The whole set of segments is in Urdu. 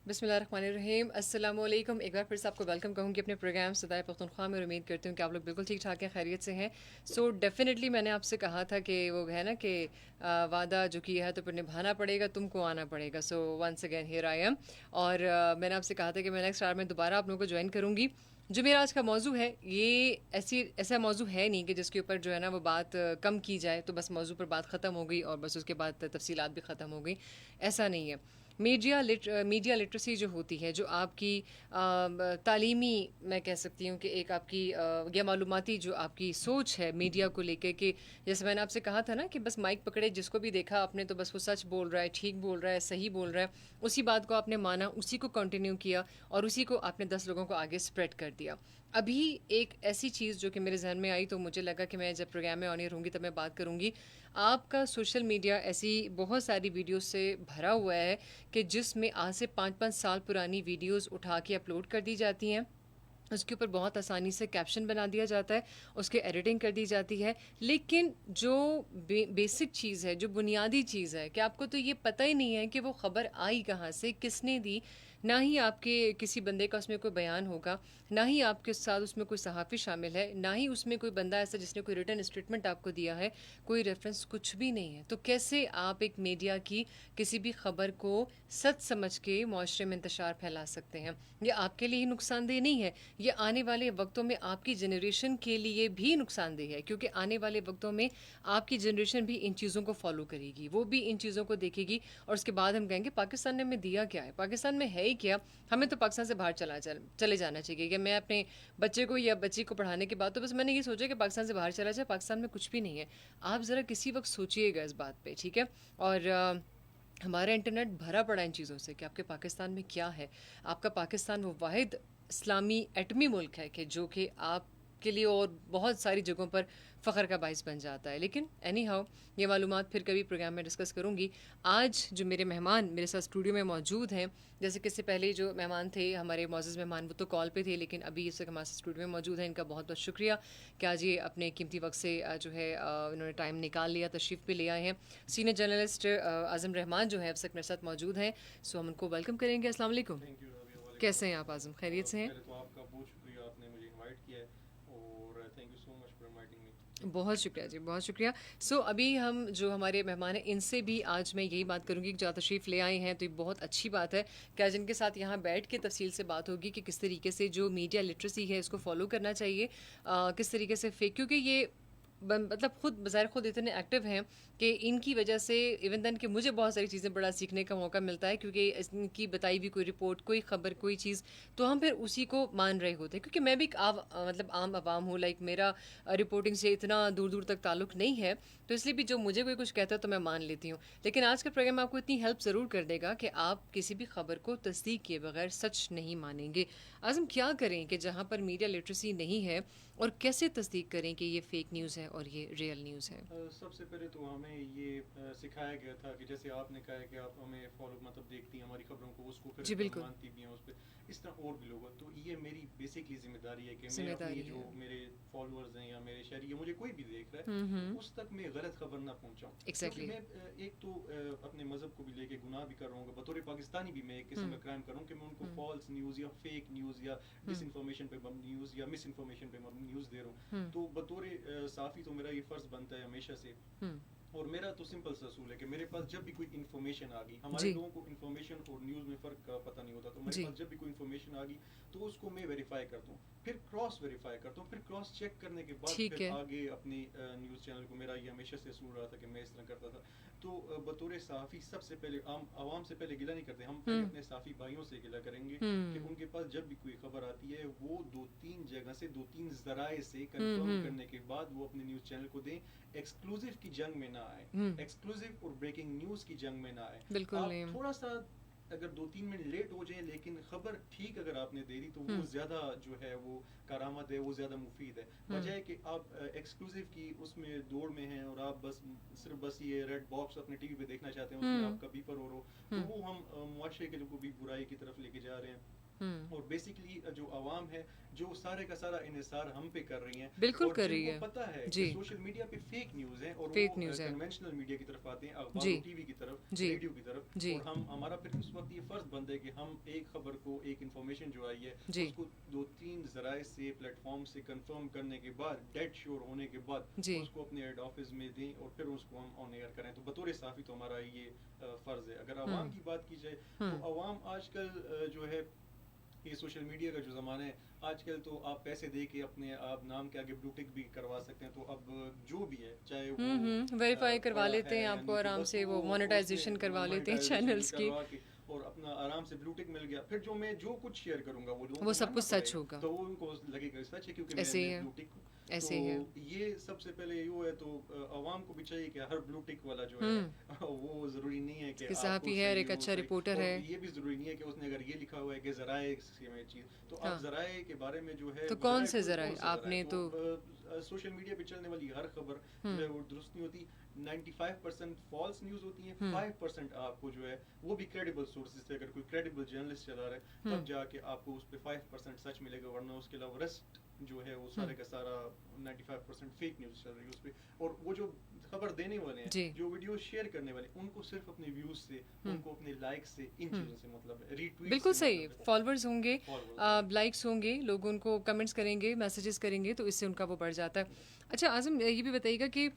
بسم اللہ الرحمن الرحیم. السلام علیکم. ایک بار پھر سے آپ کو ویلکم کہوں گی اپنے پروگرام صدائے پختونخوا میں. امید کرتی ہوں کہ آپ لوگ بالکل ٹھیک ٹھاک ہیں, خیریت سے ہیں. سو ڈیفینیٹلی میں نے آپ سے کہا تھا کہ وہ ہے نا کہ وعدہ جو کیا ہے تو پھر نبھانا پڑے گا, تم کو آنا پڑے گا. So once again here I am. اور میں نے آپ سے کہا تھا کہ میں نیکسٹ آور میں دوبارہ آپ لوگوں کو جوائن کروں گی. جو میرا آج کا موضوع ہے یہ ایسا موضوع ہے نہیں کہ جس کے اوپر جو ہے نا وہ بات کم کی جائے تو بس موضوع پر بات ختم ہو گئی اور بس اس کے بعد تفصیلات بھی ختم ہو گئی. ایسا نہیں ہے. میڈیا لٹریسی جو ہوتی ہے, جو آپ کی تعلیمی, میں کہہ سکتی ہوں کہ ایک آپ کی یا معلوماتی جو آپ کی سوچ ہے میڈیا کو لے کے, کہ جیسے میں نے آپ سے کہا تھا نا کہ بس مائک پکڑے, جس کو بھی دیکھا آپ نے تو بس وہ سچ بول رہا ہے, ٹھیک بول رہا ہے, صحیح بول رہا ہے, اسی بات کو آپ نے مانا, اسی کو کنٹینیو کیا اور اسی کو آپ نے 10 لوگوں کو آگے اسپریڈ کر دیا. ابھی ایک ایسی چیز جو کہ میرے ذہن میں آئی تو مجھے لگا کہ میں جب پروگرام میں آن ایئر ہوں گی تب میں بات کروں گی. آپ کا سوشل میڈیا ایسی بہت ساری ویڈیوز سے بھرا ہوا ہے کہ جس میں آج سے 5 سال پرانی ویڈیوز اٹھا کے اپلوڈ کر دی جاتی ہیں. اس کے اوپر بہت آسانی سے کیپشن بنا دیا جاتا ہے, اس کے ایڈیٹنگ کر دی جاتی ہے, لیکن جو بیسک چیز ہے, جو بنیادی چیز ہے, کہ آپ کو تو یہ پتہ ہی نہیں ہے کہ وہ خبر آئی کہاں سے, کس نے دی. نہ ہی آپ کے کسی بندے کا اس میں کوئی بیان ہوگا, نہ ہی آپ کے ساتھ اس میں کوئی صحافی شامل ہے, نہ ہی اس میں کوئی بندہ ایسا جس نے کوئی ریٹن اسٹیٹمنٹ آپ کو دیا ہے, کوئی ریفرنس کچھ بھی نہیں ہے. تو کیسے آپ ایک میڈیا کی کسی بھی خبر کو سچ سمجھ کے معاشرے میں انتشار پھیلا سکتے ہیں؟ یہ آپ کے لیے ہی نقصان دہ نہیں ہے, یہ آنے والے وقتوں میں آپ کی جنریشن کے لیے بھی نقصان دہ ہے, کیونکہ آنے والے وقتوں میں آپ کی جنریشن بھی ان چیزوں کو فالو کرے گی, وہ بھی ان چیزوں کو دیکھے گی, اور اس کے بعد ہم کہیں گے پاکستان نے ہمیں دیا کیا ہے, پاکستان میں ہے ہی کیا, ہمیں تو پاکستان سے باہر چلے جانا چاہیے. کہ میں اپنے بچے کو یا بچی کو پڑھانے کے بعد تو بس میں نے یہ سوچا کہ پاکستان سے باہر چلا جائے, پاکستان میں کچھ بھی نہیں ہے. آپ ذرا کسی وقت سوچیے گا اس بات پہ, ٹھیک ہے؟ اور ہمارا انٹرنیٹ بھرا پڑا ان چیزوں سے کہ آپ کے پاکستان میں کیا ہے. آپ کا پاکستان وہ واحد اسلامی ایٹمی ملک ہے کہ جو کہ آپ کے لیے اور بہت ساری جگہوں پر فخر کا باعث بن جاتا ہے. لیکن اینی ہاؤ, یہ معلومات پھر کبھی پروگرام میں ڈسکس کروں گی. آج جو میرے مہمان میرے ساتھ اسٹوڈیو میں موجود ہیں, جیسے کہ اس سے پہلے جو مہمان تھے ہمارے معزز مہمان, وہ تو کال پہ تھے, لیکن ابھی اس وقت ہمارے اسٹوڈیو میں موجود ہیں. ان کا بہت بہت شکریہ کہ آج یہ اپنے قیمتی وقت سے جو ہے انہوں نے ٹائم نکال لیا, تشریف بھی لے آئے ہیں. سینئر جرنلسٹ اعظم رحمان جو ہے اب تک میرے ساتھ موجود ہیں, سو ہم ان کو ویلکم کریں گے. السلام علیکم. تھینک یو رابعہ, وعلیکم کیسے ہیں آپ السلام. اعظم, خیریت سے ہیں؟ پہلے تو آپ کا بہت شکریہ, آپ نے مجھے انوائٹ کیا ہے, اور thank you so much for inviting me. بہت شکریہ جی, بہت شکریہ. سو ابھی ہم جو ہمارے مہمان ہیں ان سے بھی آج میں یہی بات کروں گی کہ جو تشریف لے آئے ہیں تو یہ بہت اچھی بات ہے کہ آج ان کے ساتھ یہاں بیٹھ کے تفصیل سے بات ہوگی کہ کس طریقے سے جو میڈیا لٹریسی ہے اس کو فالو کرنا چاہیے, کس طریقے سے فیک, کیونکہ یہ مطلب خود بظاہر خود اتنے ایکٹیو ہیں کہ ان کی وجہ سے ایون دین کہ مجھے بہت ساری چیزیں بڑا سیکھنے کا موقع ملتا ہے, کیونکہ ان کی بتائی ہوئی کوئی رپورٹ, کوئی خبر, کوئی چیز, تو ہم پھر اسی کو مان رہے ہوتے ہیں. کیونکہ میں بھی ایک مطلب عام عوام ہوں, لائک میرا رپورٹنگ سے اتنا دور دور تک تعلق نہیں ہے, تو اس لیے بھی جو مجھے کوئی کچھ کہتا ہے تو میں مان لیتی ہوں. لیکن آج کا پروگرام آپ کو اتنی ہیلپ ضرور کر دے گا کہ آپ کسی بھی خبر کو تصدیق کیے بغیر سچ نہیں مانیں گے. اعظم, کیا کریں کہ جہاں پر میڈیا لٹریسی نہیں ہے, اور کیسے تصدیق کریں کہ یہ فیک نیوز ہے اور یہ ریئل نیوز ہے؟ سب سے پہلے تو ہمیں یہ سکھایا گیا تھا کہ جیسے آپ نے کہا ہے کہ آپ ہمیں فالو مطلب دیکھتی ہیں ہماری خبروں کو, اس کو جی پھر بالکل, مانتی بھی ہیں اس پہ, اس طرح اور بھی لوگ ہیں. تو یہ میری بیسکلی ذمہ داری ہے کہ میں ذمہ اپنی داری ہے. جو میرے فالوورز ہیں یا میرے شہری, یا مجھے کوئی بھی دیکھ رہا ہے, تو اس تک میں غلط خبر نہ پہنچاؤں. کیونکہ ایگزیکٹلی. میں ایک تو اپنے مذہب کو بھی لے کے گناہ بھی کر رہا ہوں, بطور پاکستانی بھی میں ایک قسم کا کرائم کر رہا ہوں کہ میں ان کو فالس نیوز یا فیک نیوز یا ڈس انفارمیشن پہ مبنی نیوز یا مس انفارمیشن پہ مبنی نیوز دے رہا ہوں. تو بطور صحافی تو میرا یہ فرض بنتا ہے ہمیشہ سے, اور میرا تو سمپل سا اصول ہے کہ میرے پاس جب بھی کوئی انفارمیشن آ گئی, ہمارے جی لوگوں کو انفارمیشن اور نیوز میں فرق کا پتہ نہیں ہوتا, تو میرے جی پاس جب بھی کوئی انفارمیشن آ گئی تو اس کو میں ویریفائی کرتا ہوں, پھر کراس ویریفائی کرتا ہوں, پھر کراس چیک کرنے کے بعد ٹھیک پھر ہے. آگے اپنی نیوز چینل کو, میرا یہ ہمیشہ سے اصول رہا تھا کہ میں اس طرح کرتا تھا. تو بطور صحافی سب سے پہلے عوام سے پہلے گلہ نہیں کرتے, ہم پہلے اپنے صحافی بھائیوں سے گلہ کریں گے کہ ان کے پاس جب بھی کوئی خبر آتی ہے وہ 2-3 جگہ سے 2-3 ذرائع سے کنفرم کرنے کے بعد وہ اپنے نیوز چینل کو دیں. ایکسکلوزیو کی جنگ میں نہ آئے, ایکسکلوزیو اور بریکنگ نیوز کی جنگ میں نہ آئے. بالکل آپ نہیں. تھوڑا سا اگر 2-3 منٹ لیٹ ہو جائیں, لیکن خبر ٹھیک اگر آپ نے دے دی تو وہ زیادہ جو ہے وہ کارآمد ہے, وہ زیادہ مفید ہے, بجائے کہ آپ ایکسکلوزیو کی اس میں دوڑ میں ہیں اور آپ صرف بس یہ ریڈ باکس اپنے ٹی وی پہ دیکھنا چاہتے ہیں, اس میں آپ کا بیپر ہو, تو وہ ہم معاشرے کے کو بھی برائی کی طرف لے کے جا رہے ہیں. اور بیسکلی جو عوام ہے جو سارے کا سارا انحصار ہم پہ کر رہی ہیں, بالکل اور کر جن رہی کو ہے. پتہ ہے کہ جی, سوشل میڈیا پہ فیک نیوز ہیں, اور فیک وہ نیوز ہے. کنونشنل میڈیا کی طرف آتے ہیں, اخبار جی و ٹی وی کی طرف, جی ریڈیو کی طرف, جی اور ہمارا پھر اس وقت یہ فرض بنتا پسند ہے کہ ہم ایک خبر کو, ایک انفارمیشن جو آئی ہے اس کو 2-3 ذرائع سے, پلیٹ فارم سے کنفرم کرنے کے بعد, ڈیڈ شیور ہونے کے بعد اس کو اپنے ہیڈ آفس میں دیں اور پھر اس کو ہم آن ایئر کریں. تو بطور صحافی تو ہمارا یہ فرض ہے. اگر عوام کی بات کی جائے تو عوام آج کل جو ہے, یہ سوشل میڈیا کا جو زمانہ ہے, آج کل تو آپ پیسے دے کے اپنے آپ نام کے آگے بلو ٹک بھی کروا سکتے ہیں. تو اب جو بھی ہے, چاہے وہ ویریفائی کروا لیتے ہیں آپ کو آرام سے, وہ مونیٹائزیشن کروا لیتے ہیں چینلز کی, اور اپنا آرام سے بلو ٹک مل گیا. پھر جو میں جو کچھ شیئر کروں گا وہ سب کچھ سچ ہوگا, تو وہ ان کو لگے گا سچ ہے کیونکہ میں بلو ٹک ہوں. ایسے ہی ہے. یہ سب سے پہلے یہ ہے. تو عوام کو بھی چاہیے کہ ہر بلو ٹک والا جو ہے وہ ضروری نہیں ہے کہ صحافی ہے, ایک اچھا رپورٹر ہے. یہ بھی ضروری نہیں ہے کہ اس نے اگر یہ لکھا ہوا ہے کہ ذرائع میں چیز, تو اب ذرائع کے بارے میں جو ہے تو کون سے ذرائع آپ نے, تو سوشل میڈیا پہ چلنے والی ہر خبر جو ہے وہ درست نہیں ہوتی. 95% فالس نیوز ہوتی ہیں, 5% آپ کو جو ہے وہ بھی کریڈیبل سورسز سے, اگر کوئی کریڈیبل جرنلسٹ چلا رہا ہے تب جا کے آپ کو اس پہ 5% سچ ملے گا, ورنہ اس کے علاوہ ریسٹ جو ہے وہ سارے کا سارا 95% فیک نیوز چل رہی ہے اس پہ. اور وہ جو خبر دینے والے ہیں, جو ویڈیو شیئر کرنے والے, ان کو صرف اپنے ویوز سے, ان کو اپنے لائک سے, ان چیزوں سے مطلب ہے, ری ٹویٹ. بالکل صحیح, فالوورز ہوں گے, لائکس ہوں گے, لوگ ان کو کمنٹس کریں گے, میسیجز کریں گے, تو اس سے ان کا وہ بڑھ جاتا ہے. اچھا اعظم, یہ بھی بتائیے گا کہ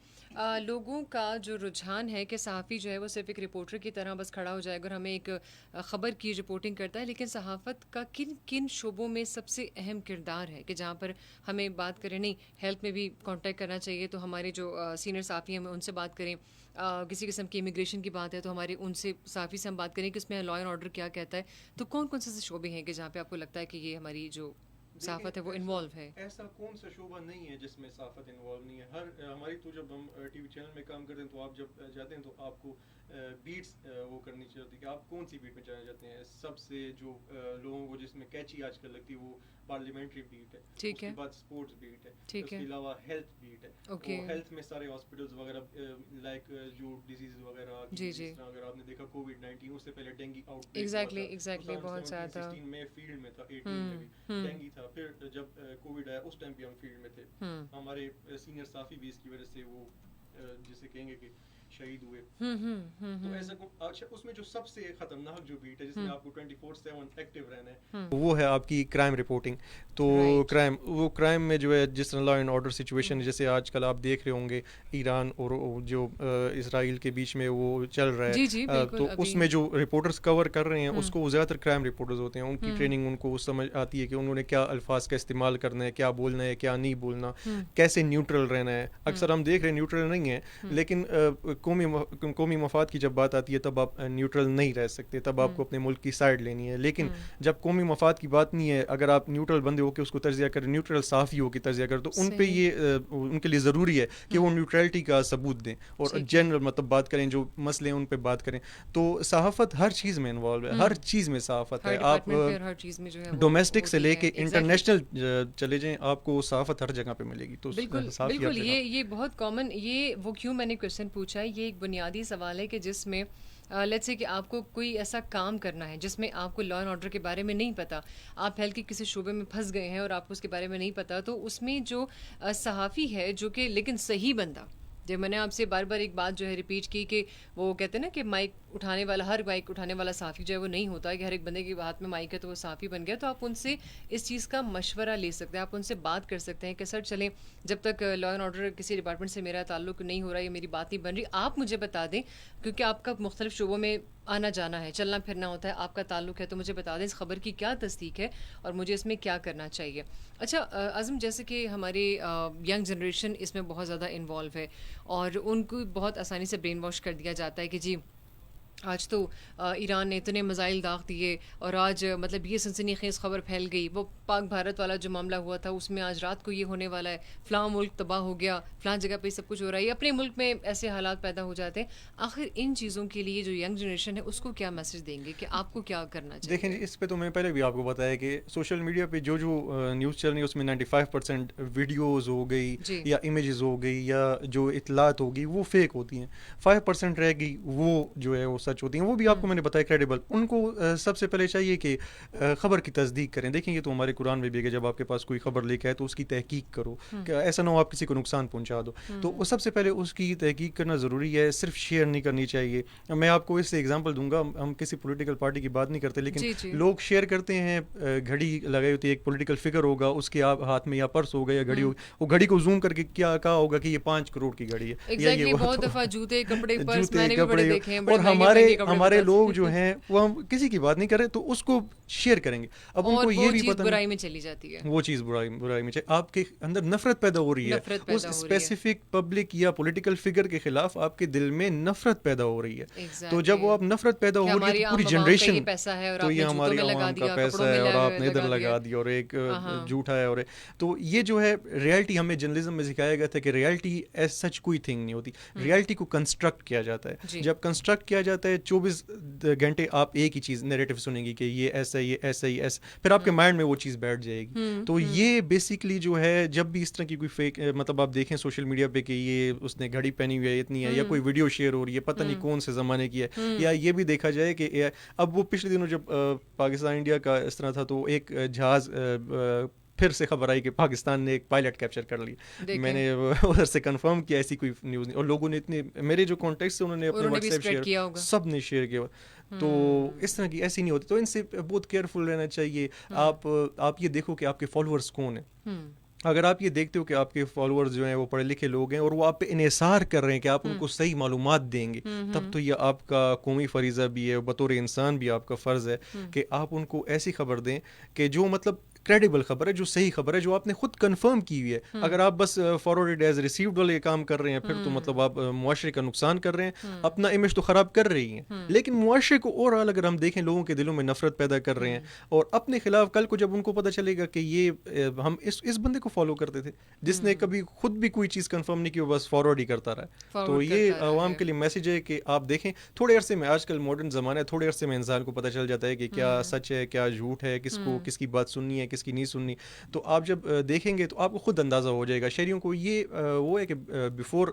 لوگوں کا جو رجحان ہے کہ صحافی جو ہے وہ صرف ایک رپورٹر کی طرح بس کھڑا ہو جائے گا اور ہمیں ایک خبر کی رپورٹنگ کرتا ہے, لیکن صحافت کا کن کن شعبوں میں سب سے اہم کردار ہے کہ جہاں پر ہمیں بات کریں, نہیں ہیلتھ میں بھی کانٹیکٹ کرنا چاہیے تو ہمارے جو سینئر صحافی ہیں ان سے بات کریں, کسی قسم کی امیگریشن کی بات ہے تو ہمارے ان سے صحافی سے ہم بات کریں کہ اس میں لا اینڈ آرڈر کیا کہتا ہے. تو کون کون سے شعبے ہیں کہ جہاں پہ آپ کو لگتا ہے کہ یہ ہماری جو صحافت ہے وہ انوالو ہے؟ ایسا کون سا شعبہ نہیں ہے جس میں صحافت انوالو نہیں ہے. ہر ہماری تو جب ہم ٹی وی چینل میں کام کرتے ہیں تو آپ جب جاتے ہیں تو آپ کو بیٹس وہ کرنی چاہیے کہ آپ کون سی بیٹ میں جانا چاہتے ہیں. سب سے جو لوگوں کو جس میں کیچی آج کل لگتی ہے وہ پارلیمنٹری بیٹ ہے, اس کے بعد اسپورٹس بیٹ ہے, اس کے علاوہ ہیلتھ بیٹ ہے. ہیلتھ میں سارے ہاسپٹلز وغیرہ لائک جو ڈیزیز وغیرہ, اگر آپ نے دیکھا کووڈ-19 اس سے پہلے ڈینگی آؤٹ ایگزیکٹلی بہت زیادہ تھا. 16 میں فیلڈ میں تھا, 18 میں بھی ڈینگی تھا. پھر جب کووڈ آیا اس ٹائم بھی ہم فیلڈ میں تھے. ہمارے سینئر صحافی بھی اس کی وجہ سے وہ جسے کہیں گے کہ شہید ہوئے. تو ایسا اچھا, اس میں جو سب سے خطرناک جو بیٹ ہے جس میں آپ کو 24/7 ایکٹیو رہنا ہے وہ ہے آپ کی کرائم رپورٹنگ. تو کرائم میں جو ہے جس طرح لا اینڈ آرڈر سچویشن جیسے آج کل آپ دیکھ رہے ہوں گے ایران اور جو اسرائیل کے بیچ میں وہ چل رہا ہے, تو اس میں جو رپورٹرز کور کر رہے ہیں اس کو زیادہ تر کرائم رپورٹرز ہوتے ہیں. ان کی ٹریننگ ان کو سمجھ آتی ہے کہ انہوں نے کیا الفاظ کا استعمال کرنا ہے, کیا بولنا ہے, کیا نہیں بولنا, کیسے نیوٹرل رہنا ہے. اکثر ہم دیکھ رہے ہیں نیوٹرل نہیں ہیں, لیکن قومی مفاد کی جب بات آتی ہے تب آپ نیوٹرل نہیں رہ سکتے, تب آپ کو اپنے ملک کی سائڈ لینی ہے. لیکن جب قومی مفاد کی بات نہیں ہے, اگر آپ نیوٹرل بندے ہو کے اس کو تجزیہ کریں, نیوٹرل صحافی ہو کے تجزیہ کریں, تو ان پہ یہ ان کے لیے ضروری ہے کہ وہ نیوٹرلٹی کا ثبوت دیں اور جنرل مطلب بات کریں, جو مسئلے ہیں ان پہ بات کریں. تو صحافت ہر چیز میں انوالو ہے, ہر چیز میں صحافت ہے. آپ ڈومیسٹک سے لے کے انٹرنیشنل چلے جائیں, آپ کو صحافت ہر جگہ پہ ملے گی. تو بالکل یہ بہت کامن, یہ وہ کیوں میں نے کویشچن پوچھا ہے, یہ ایک بنیادی سوال ہے کہ جس میں لیٹس سے کہ آپ کو کوئی ایسا کام کرنا ہے جس میں آپ کو لا اینڈ آرڈر کے بارے میں نہیں پتا, آپ ہیلتھ کے کسی شعبے میں پھنس گئے ہیں اور آپ کو اس کے بارے میں نہیں پتا, تو اس میں جو صحافی ہے جو کہ لیکن صحیح بندہ, جب میں نے آپ سے بار بار ایک بات جو ہے ریپیٹ کی کہ وہ کہتے ہیں نا کہ مائک اٹھانے والا, ہر مائک اٹھانے والا صحافی جو ہے وہ نہیں ہوتا کہ ہر ایک بندے کے ہاتھ میں مائک ہے تو وہ صحافی بن گیا. تو آپ ان سے اس چیز کا مشورہ لے سکتے ہیں, آپ ان سے بات کر سکتے ہیں کہ سر چلیں, جب تک لا اینڈ آرڈر کسی ڈپارٹمنٹ سے میرا تعلق نہیں ہو رہا, یا میری بات نہیں بن رہی, آپ مجھے بتا دیں, کیونکہ آپ کا مختلف شعبوں میں آنا جانا ہے, چلنا پھرنا ہوتا ہے, آپ کا تعلق ہے, تو مجھے بتا دیں اس خبر کی کیا تصدیق ہے اور مجھے اس میں کیا کرنا چاہیے. اچھا اعظم, جیسے کہ ہمارے ینگ جنریشن اس میں بہت زیادہ انوالو ہے اور ان کو بہت آسانی سے برین واش کر دیا جاتا ہے کہ جی آج تو ایران نے اتنے میزائل داغ دیے اور آج مطلب یہ سنسنی خیز خبر پھیل گئی, وہ پاک بھارت والا جو معاملہ ہوا تھا اس میں آج رات کو یہ ہونے والا ہے, فلاں ملک تباہ ہو گیا, فلاں جگہ پہ سب کچھ ہو رہا ہے, اپنے ملک میں ایسے حالات پیدا ہو جاتے ہیں. آخر ان چیزوں کے لیے جو ینگ جنریشن ہے اس کو کیا میسج دیں گے کہ آپ کو کیا کرنا چاہیے؟ دیکھیں جی, اس پہ تو میں پہلے بھی آپ کو بتایا کہ سوشل میڈیا پہ جو نیوز چل رہی ہے اس میں 95% ویڈیوز ہو گئی یا امیجز ہو گئی یا جو اطلاعات ہوگی وہ فیک ہوتی ہیں, 5% رہ گئی وہ جو ہے وہ سچ ہوتی ہیں وہ بھی آپ کو میں نے بتایا کریڈیبل. ان کو سب سے پہلے چاہیے کہ خبر کی تصدیق کریں. دیکھیں یہ تو ہمارے قرآن میں بھی ہے کہ جب آپ کے پاس کوئی خبر لے کے آئے تو اس کی تحقیق کرو, کہ ایسا نہ ہو آپ کسی کو نقصان پہنچا دو. تو سب سے پہلے اس کی تحقیق کرنا ضروری ہے, صرف شیئر نہیں کرنی چاہیے. میں آپ کو اس سے ایگزامپل دوں گا, ہم کسی پولیٹیکل پارٹی کی بات نہیں کرتے, لیکن لوگ شیئر کرتے ہیں, گھڑی لگائی ہوتی ہے, ایک پولیٹیکل فگر ہوگا, اس کے ہاتھ میں یا پرس ہوگا یا گھڑی ہوگی, وہ گھڑی کو زوم کر کے کیا کہا ہوگا کہ یہ 5 کروڑ کی گھڑی ہے. ایگزیکٹلی, بہت دفعہ جوتے کپڑے پرس میں نے بھی بڑے کپڑے, دیکھے ہیں, اور ہمارے لوگ جو ہیں وہ ہم کسی کی بات نہیں کر رہے تو اس کو شیئر کریں گے. اب ان کو یہ بھی پتہ برائی میں چلی جاتی ہے, وہ چیز برائی میں آپ کے اندر نفرت پیدا ہو رہی ہے, اس اسپیسیفک پبلک یا پولیٹیکل فگر کے خلاف آپ کے دل میں نفرت پیدا ہو رہی ہے. تو جب وہ آپ نفرت پیدا ہو رہی ہے تو پوری جنریشن, تو یہ ہماری عوام کا پیسہ ہے اور آپ نے ادھر لگا دیا اور ایک جھوٹا ہے, اور تو یہ جو ہے ریالٹی ہمیں جرنلزم میں سکھایا گیا تھا کہ ریالٹی ایز سچ کوئی تھنگ نہیں ہوتی. ریالٹی کو کنسٹرکٹ کیا جاتا ہے. جب کنسٹرکٹ کیا جاتا ہے 24 گھنٹے آپ ایک ہی چیز نیریٹو سنیں گی کہ یہ ایسا ہی ایسا ہی ایسا, پھر آپ کے مائنڈ میں وہ چیز بیٹھ جائے گی. تو یہ بیسکلی جو ہے جب بھی اس طرح کی کوئی فیک, مطلب آپ دیکھیں سوشل میڈیا پہ کہ یہ اس نے گھڑی پہنی ہوئی ہے اتنی ہے, یا کوئی ویڈیو شیئر ہو رہی ہے پتہ نہیں کون سے زمانے کی ہے, یا یہ بھی دیکھا جائے کہ اب وہ پچھلے دنوں جب پاکستان انڈیا کا اس طرح تھا تو ایک جہاز پھر سے خبر آئی کہ پاکستان نے ایک پائلٹ کیپچر کر لی. میں نے ادھر سے کنفرم کیا ایسی کوئی نیوز نہیں, اور لوگوں نے اتنے, میرے جو کانٹیکٹس ہیں انہوں نے اپنے واٹس ایپ شیئر, سب نے شیئر کیا. تو اس طرح کی ایسی نہیں ہوتی, تو ان سے بہت کیئرفل رہنا چاہیے. آپ یہ دیکھو کہ آپ کے فالوورز کون ہیں. اگر آپ یہ دیکھتے ہو کہ آپ کے فالوورز جو ہیں وہ پڑھے لکھے لوگ ہیں اور وہ آپ پہ انحصار کر رہے ہیں کہ آپ ان کو صحیح معلومات دیں گے, تب تو یہ آپ کا قومی فریضہ بھی ہے, بطور انسان بھی آپ کا فرض ہے کہ آپ ان کو ایسی خبر دیں کہ جو مطلب کریڈیبل خبر ہے, جو صحیح خبر ہے, جو آپ نے خود کنفرم کی ہوئی ہے. اگر آپ بس فارورڈ ایز ریسیوڈ والے کام کر رہے ہیں پھر تو مطلب آپ معاشرے کا نقصان کر رہے ہیں, اپنا امیج تو خراب کر رہی ہیں, لیکن معاشرے کو اوور آل اگر ہم دیکھیں لوگوں کے دلوں میں نفرت پیدا کر رہے ہیں, اور اپنے خلاف کل کو جب ان کو پتہ چلے گا کہ یہ ہم اس بندے کو فالو کرتے تھے جس نے کبھی خود بھی کوئی چیز کنفرم نہیں کی, وہ بس فارورڈ ہی کرتا رہا. تو یہ عوام کے لیے میسج ہے کہ آپ دیکھیں تھوڑے عرصے میں, آج کل ماڈرن زمانہ ہے, تھوڑے عرصے میں انسان کو پتہ چل جاتا ہے کہ کیا سچ ہے کیا جھوٹ ہے, کس کی بات سننی ہے کس کی نہیں سننی. تو آپ جب دیکھیں گے تو آپ کو خود اندازہ ہو جائے گا. شہریوں کو یہ وہ ہے کہ بیفور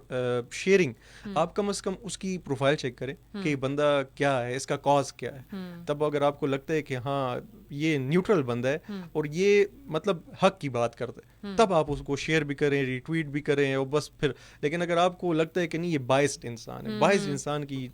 شیئرنگ آپ کم از کم اس کی پروفائل چیک کریں کہ بندہ کیا ہے, اس کا کاز کیا ہے. تب اگر آپ کو لگتا ہے کہ ہاں یہ نیوٹرل بندہ ہے اور یہ مطلب حق کی بات کرتا ہے, تب آپ اس کو شیئر بھی کریں, ری ٹویٹ بھی کریں, اور بس پھر. لیکن اگر آپ کو لگتا ہے کہ نہیں یہ بائسڈ انسان ہے, بائسڈ انسان کی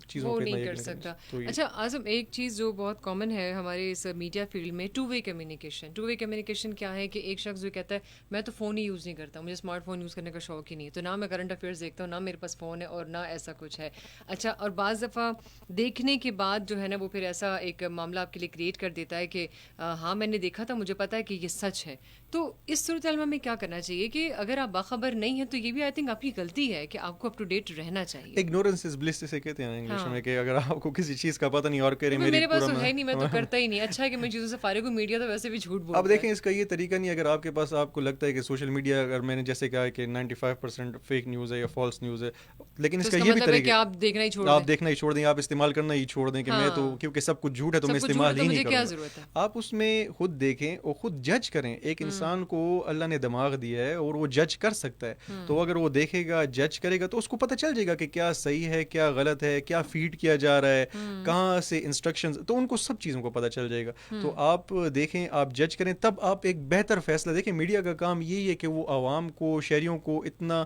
چیزوں وہ نہیں کر سکتا. اچھا اعظم, ایک چیز جو بہت کامن ہے ہمارے اس میڈیا فیلڈ میں, two way communication. Two way communication کیا ہے کہ ایک شخص جو کہتا ہے میں تو فون ہی یوز نہیں کرتا, مجھے اسمارٹ فون یوز کرنے کا شوق ہی نہیں ہے, تو نہ میں کرنٹ افیئرس دیکھتا ہوں, نہ میرے پاس فون ہے, اور نہ ایسا کچھ ہے. اچھا, اور بعض دفعہ دیکھنے کے بعد جو ہے نا وہ پھر ایسا ایک معاملہ آپ کے لیے کریٹ کر دیتا ہے کہ ہاں میں نے دیکھا تھا, مجھے پتا ہے کہ یہ سچ ہے. تو اس صورتحال میں ہمیں کیا کرنا چاہیے کہ اگر آپ باخبر نہیں ہیں تو یہ بھی آئی تھنک آپ کی غلطی ہے کہ آپ کو اپ ٹو ڈیٹ رہنا چاہیے. اگنورینس از بلس سے کہتے ہیں انگلش میں, کہ اگر آپ کو کسی چیز کا پتہ نہیں اور کریں میرے پاس تو ہے نہیں, میں تو کرتا ہی نہیں. اچھا ہے کہ میں چیزوں سے فارغ ہوں, میڈیا تو ویسے بھی جھوٹ بولتا ہے. اب دیکھیں اس کا یہ طریقہ نہیں, اگر آپ کے پاس آپ کو لگتا ہے کہ سوشل میڈیا, اگر میں نے جیسے کہا کہ 95% فیک نیوز ہے یا فالس نیوز ہے, لیکن اس کا یہ بھی طریقہ آپ دیکھنا ہی چھوڑ دیں, آپ استعمال کرنا ہی چھوڑ دیں کہ میں تو کیونکہ سب کچھ جھوٹ ہے تو میں استعمال ہی نہیں کروں گا. آپ اس میں خود دیکھیں اور خود جج کریں. ایک انسان کو اللہ نے دماغ دیا ہے اور وہ جج کر سکتا ہے, تو اگر وہ دیکھے گا جج کرے گا تو اس کو پتہ چل جائے گا کہ کیا صحیح ہے کیا غلط ہے, کیا فیڈ کیا جا رہا ہے, کہاں سے انسٹرکشنز, تو ان کو سب چیزوں کو پتہ چل جائے گا. تو آپ دیکھیں, آپ جج کریں, تب آپ ایک بہتر فیصلہ. دیکھیں میڈیا کا کام یہی ہے کہ وہ عوام کو, شہریوں کو اتنا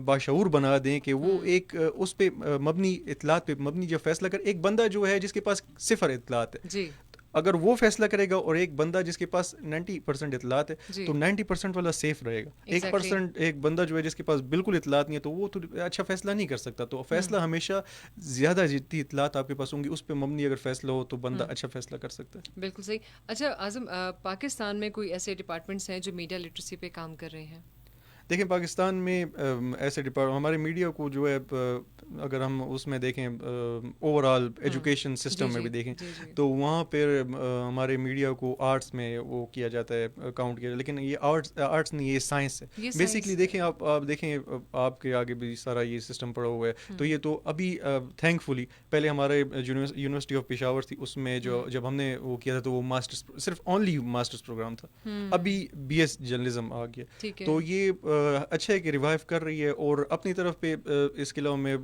باشعور بنا دیں کہ وہ ایک اس پہ مبنی, اطلاعات پہ مبنی جو فیصلہ کر. ایک بندہ جو ہے جس کے پاس صفر اطلاعات ہے, اگر وہ فیصلہ کرے گا, اور ایک بندہ جس کے پاس 90% اطلاعات ہے تو 90% والا سیف رہے گا. 1% ایک بندہ جو ہے جس کے پاس بالکل اطلاعات نہیں ہے تو وہ تو اچھا فیصلہ نہیں کر سکتا. تو فیصلہ ہمیشہ زیادہ جتنی اطلاعات آپ کے پاس ہوں گی اس پہ مبنی اگر فیصلہ ہو تو بندہ اچھا فیصلہ کر سکتا ہے. بالکل صحیح. اچھا اعظم, پاکستان میں کوئی ایسے ڈپارٹمنٹس ہیں جو میڈیا لٹریسی پہ کام کر رہے ہیں؟ دیکھیں پاکستان میں ایسے ہمارے میڈیا کو جو ہے, اگر ہم اس میں دیکھیں اوور آل ایجوکیشن سسٹم میں بھی دیکھیں تو وہاں پہ ہمارے میڈیا کو آرٹس میں وہ کیا جاتا ہے, کاؤنٹ کیا, لیکن یہ آرٹس نہیں, یہ سائنس ہے بیسکلی. دیکھیں آپ دیکھیں آپ کے آگے بھی سارا یہ سسٹم پڑا ہوا ہے, تو یہ تو ابھی تھینک فلی, پہلے ہمارے یونیورسٹی آف پشاور تھی, اس میں جب ہم نے وہ کیا تھا تو وہ ماسٹرس صرف اونلی ماسٹرس پروگرام تھا. ابھی BS جرنلزم آ گیا, تو یہ اچھا ہے کہ ریوائیو کر رہی ہے. اور اپنی طرف پہ اس کے علاوہ میں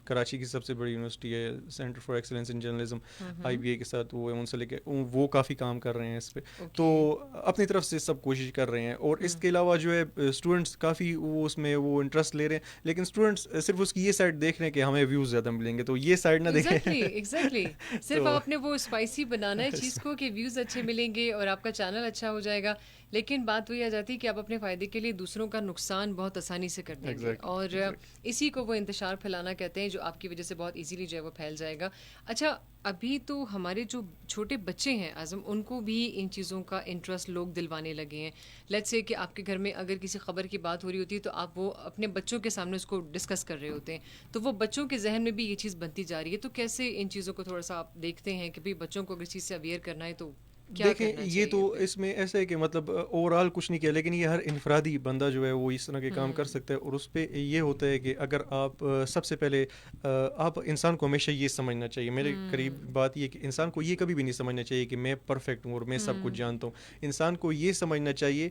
کراچی کی سب سے بڑی یونیورسٹی ہے centre for excellence in journalism IBA کے ساتھ وہ منسلک ہے, وہ کافی کام کر رہے ہیں اس پہ. تو اپنی طرف سے سب کوشش کر رہے ہیں. اور اس کے علاوہ جو ہے اسٹوڈنٹس کافی وہ اس میں وہ انٹرسٹ لے رہے ہیں, لیکن اسٹوڈنٹس صرف اس کی یہ سائڈ دیکھ رہے ہیں کہ ہمیں ویوز زیادہ ملیں گے, تو یہ سائڈ نہ دیکھیں. ایگزیکٹلی صرف آپ نے وہ اسپائسی بنانا ہے چیز کو کہ ویوز اچھے ملیں گے اور آپ کا چینل اچھا ہو جائے گا, لیکن بات وہی آ جاتی ہے کہ آپ اپنے فائدے کے لیے دوسروں کا نقصان بہت آسانی سے کر دیں گے, اور اسی کو وہ انتشار پھیلانا کہتے ہیں, جو آپ کی وجہ سے بہت ایزیلی جو ہے وہ پھیل جائے گا. اچھا, ابھی تو ہمارے جو چھوٹے بچے ہیں اعظم, ان کو بھی ان چیزوں کا انٹرسٹ لوگ دلوانے لگے ہیں. لیٹس سے کہ آپ کے گھر میں اگر کسی خبر کی بات ہو رہی ہوتی ہے تو آپ وہ اپنے بچوں کے سامنے اس کو ڈسکس کر رہے ہوتے ہیں, تو وہ بچوں کے ذہن میں بھی یہ چیز بنتی جا رہی ہے. تو کیسے ان چیزوں کو تھوڑا سا آپ دیکھتے ہیں کہ بھئی بچوں کو اگر چیز سے اویئر کرنا ہے تو دیکھیں یہ تو اس میں ایسا ہے کہ مطلب اوور آل کچھ نہیں کیا, لیکن یہ ہر انفرادی بندہ جو ہے وہ اس طرح کے کام کر سکتا ہے. اور اس پہ یہ ہوتا ہے کہ اگر آپ سب سے پہلے آپ انسان کو ہمیشہ یہ سمجھنا چاہیے, میرے قریب بات یہ کہ انسان کو یہ کبھی بھی نہیں سمجھنا چاہیے کہ میں پرفیکٹ ہوں اور میں سب کچھ جانتا ہوں. انسان کو یہ سمجھنا چاہیے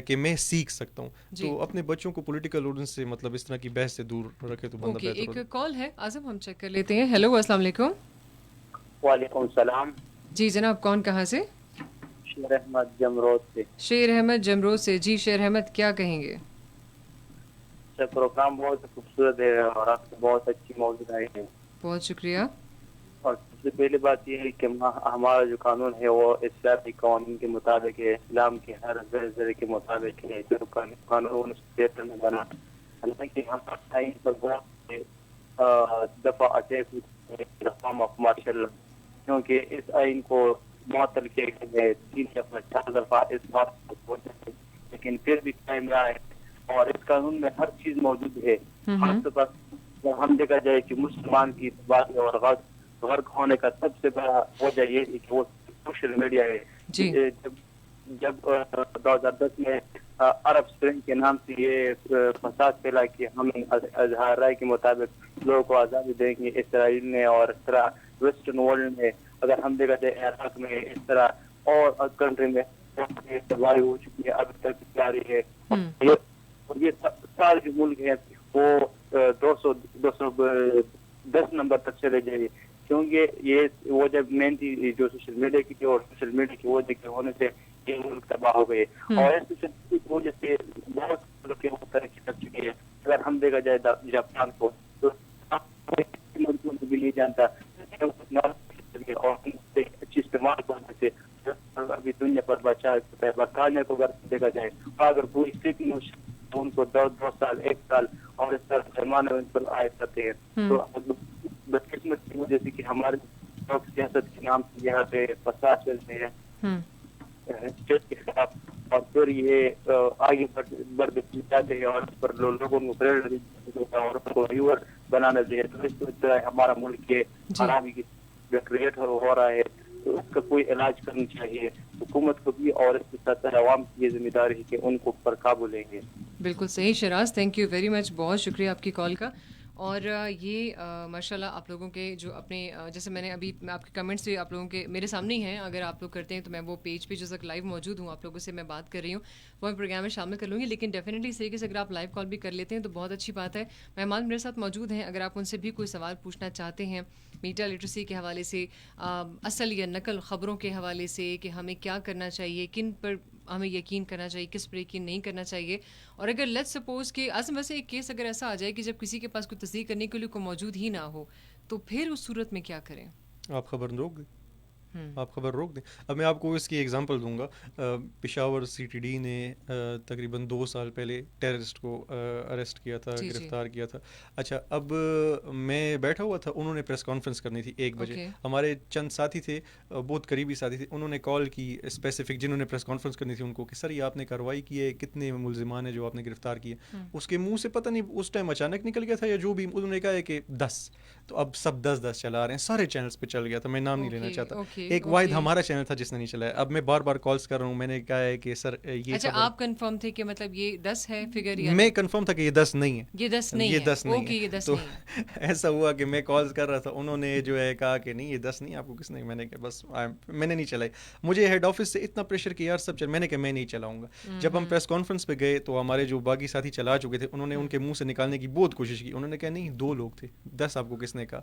کہ میں سیکھ سکتا ہوں. تو اپنے بچوں کو پولیٹیکل آڈینس سے مطلب اس طرح کی بحث سے دور رکھے تو بندہ بہتر ہوگا. ایک کال ہے اعظم, ہم چیک کر لیتے ہیں. ہیلو, السلام علیکم. وعلیکم السلام. جی جناب, کون کہاں سے؟ شیر احمد جمروز سے. شیر احمد جمروز سے, جی شیر احمد کیا کہیں گے؟ سر پروگرام بہت خوبصورت ہے اور آپ سے بہت اچھی موضوع آئے ہیں. بہت شکریہ. اور سب سے پہلی بات یہ ہے کہ ہمارا جو قانون ہے وہ اسلامی قوانین کے مطابق ہے, اسلام کے ہر ذرے کے مطابق ہے. جو قانون میں بنا, حالانکہ ہم آئین پر بہت دفعہ اٹیک رقم آف مارشل, کیونکہ اس آئین کو معطل کیا گیا ہے 3 دفعہ 4 دفعہ اس بات کو پہنچا ہے, لیکن پھر بھی ٹائم رہا ہے. اور اس قانون میں ہر چیز موجود ہے. خاص طور پر ہم دیکھا جائے کہ مسلمان کی بات اور غرق ہونے کا سب سے بڑا وجہ یہ ہے کہ وہ سوشل میڈیا ہے. جب 2010 میں عرب اسپرنگ کے نام سے یہ فساد پھیلا کہ ہم اظہار رائے کے مطابق لوگوں کو آزادی دیں گے اسرائیل نے, اور اس طرح ویسٹرن ورلڈ میں اگر ہم دیکھا جائے عراق میں اس طرح اور کنٹری میں تباہی ہو چکی ہے, ابھی تک جاری ہے. اور یہ سارے جو ملک ہیں وہ 210 نمبر تک چلے جائیں گے, کیونکہ یہ وجہ مین تھی جو سوشل میڈیا کی تھی, اور سوشل میڈیا کی وجہ کے ہونے سے یہ ملک تباہ ہو گئے. اور اس سوشل میڈیا کی وجہ سے بہت لوگ ترقی کر چکی ہے. اگر ہم دیکھا جائے جاپان کو تو ملکوں کو بھی نہیں جانتا, اور اچھی استعمال کرنے سے ابھی دنیا پر بچا ہے. برطانیہ کو اگر دیکھا جائے, اگر کوئی فیک نیوز ان کو 2 سال 1 سال اور اس طرح جرمانے ان پر عائد کرتے ہیں. تو بدقسمت کی وجہ سے کہ ہمارے لوگ سیاست کے نام سے یہاں پہ فساد چلتے ہیں اسٹیٹ کے خلاف, اور پھر یہ آگے بڑھ جاتے ہیں اور اس پر لوگوں کو پریرنا اور ان کو ویور بنانا چاہیے. تو اس طرح ہمارا ملک کے خرابی کی کریٹ ہو رہا ہے. تو اس کا کوئی علاج کرنا چاہیے حکومت کو بھی, اور اس کے ساتھ عوام کی یہ ذمہ داری ہے کہ ان کو پر قابو لیں گے. بالکل صحیح شراز, تھینک یو ویری مچ, بہت شکریہ آپ کی کال کا. اور یہ ماشاء اللہ آپ لوگوں کے جو اپنے جیسے میں نے ابھی آپ کے کمنٹس بھی آپ لوگوں کے میرے سامنے ہی ہیں, اگر آپ لوگ کرتے ہیں تو میں وہ پیج پہ جو تک لائیو موجود ہوں آپ لوگوں سے میں بات کر رہی ہوں وہ میں پروگرام میں شامل کر لوں گی. لیکن ڈیفینیٹلی اس طریقے سے اگر آپ لائیو کال بھی کر لیتے ہیں تو بہت اچھی بات ہے. مہمان میرے ساتھ موجود ہیں, اگر آپ ان سے بھی کوئی سوال پوچھنا چاہتے ہیں میڈیا لٹریسی کے حوالے سے, اصل یا نقل خبروں کے حوالے سے کہ ہمیں کیا کرنا چاہیے, کن پر ہمیں یقین کرنا چاہیے, کس پر یقین نہیں کرنا چاہیے. اور اگر لیٹس سپوز کہ اصل ویسے ایک کیس اگر ایسا آ جائے کہ جب کسی کے پاس کوئی تصدیق کرنے کے لیے کوئی موجود ہی نہ ہو, تو پھر اس صورت میں کیا کریں؟ آپ خبر روک دیں, آپ خبر روک دیں. اب میں آپ کو اس کی ایگزامپل دوں گا. پشاور CTD نے تقریباً 2 سال پہلے ٹیررسٹ کو اریسٹ کیا تھا, گرفتار کیا تھا. اچھا, اب میں بیٹھا ہوا تھا, انہوں نے پریس کانفرنس کرنی تھی 1 بجے. ہمارے چند ساتھی تھے, بہت قریبی ساتھی تھے, انہوں نے کال کی اسپیسیفک جنہوں نے پریس کانفرنس کرنی تھی ان کو کہ سر یہ آپ نے کارروائی کی ہے, کتنے ملزمان ہیں جو آپ نے گرفتار کیے. اس کے منہ سے پتہ نہیں اس ٹائم اچانک نکل گیا تھا یا جو بھی, انہوں نے کہا ہے کہ 10. تو اب سب 10 چلا رہے ہیں, سارے چینلز پہ چل گیا تھا, میں نام نہیں لینا چاہتا. ایک اوکے واحد ہمارا چینل تھا جس نے نہیں چلایا. اب میں بار بار کالز کر رہا ہوں, میں نے کہا ہے کہ سر یہ اچھا آپ کنفرم تھے کہ مطلب یہ 10 ہے فگر, میں کنفرم تھا کہ یہ 10 نہیں ہے, یہ 10 نہیں ہے, یہ 10 نہیں اوکے یہ 10 تو نہیں ہے. ایسا ہوا کہ میں کالز کر رہا تھا, انہوں نے جو ہے کہا کہ نہیں یہ 10 نہیں, آپ کو کس نے, میں نے کہا بس میں نے نہیں چلائی. مجھے ہیڈ آفس سے اتنا پریشر کہ یار سب چل, میں نے کہا میں نہیں چلاؤں گا. جب ہم پریس کانفرنس پہ گئے تو ہمارے جو باقی ساتھی چلا چکے تھے انہوں نے ان کے منہ سے نکالنے کی بہت کوشش کی. انہوں نے کہا نہیں 2 لوگ تھے, 10 آپ کو کس نے کہا.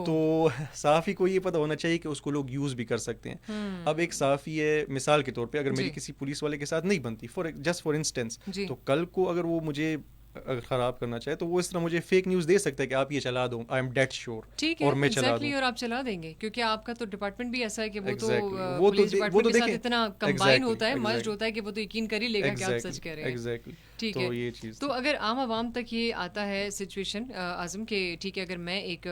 تو صحافی کو یہ پتا ہونا چاہیے کہ اس کو لوگ یوز بھی کر سکتے ہیں. اب ایک صحافی ہے, مثال کے طور پہ اگر میری کسی پولیس والے کے ساتھ نہیں بنتی, جسٹ فار انسٹنس, تو کل کو اگر وہ مجھے خراب کرنا چاہے تو وہ اس طرح مجھے فیک نیوز دے سکتا ہے کہ آپ یہ چلا دو, آئی ایم ڈیڈ شیور, اور میں چلا دوں, اور آپ چلا دیں گے کیونکہ آپ کا تو ڈپارٹمنٹ بھی ایسا ہے کہ وہ تو وہ پولیس ڈپارٹمنٹ کے ساتھ اتنا کمبائن ہوتا ہے, exactly, مرجڈ ہوتا ہے کہ وہ تو یقین کر ہی لے گا کہ آپ سچ کہہ رہے ہیں. ایگزیکٹلی. ٹھیک تو ہے, یہ چیز تو اگر عام عوام تک یہ آتا ہے سچویشن اعظم کہ ٹھیک ہے اگر میں ایک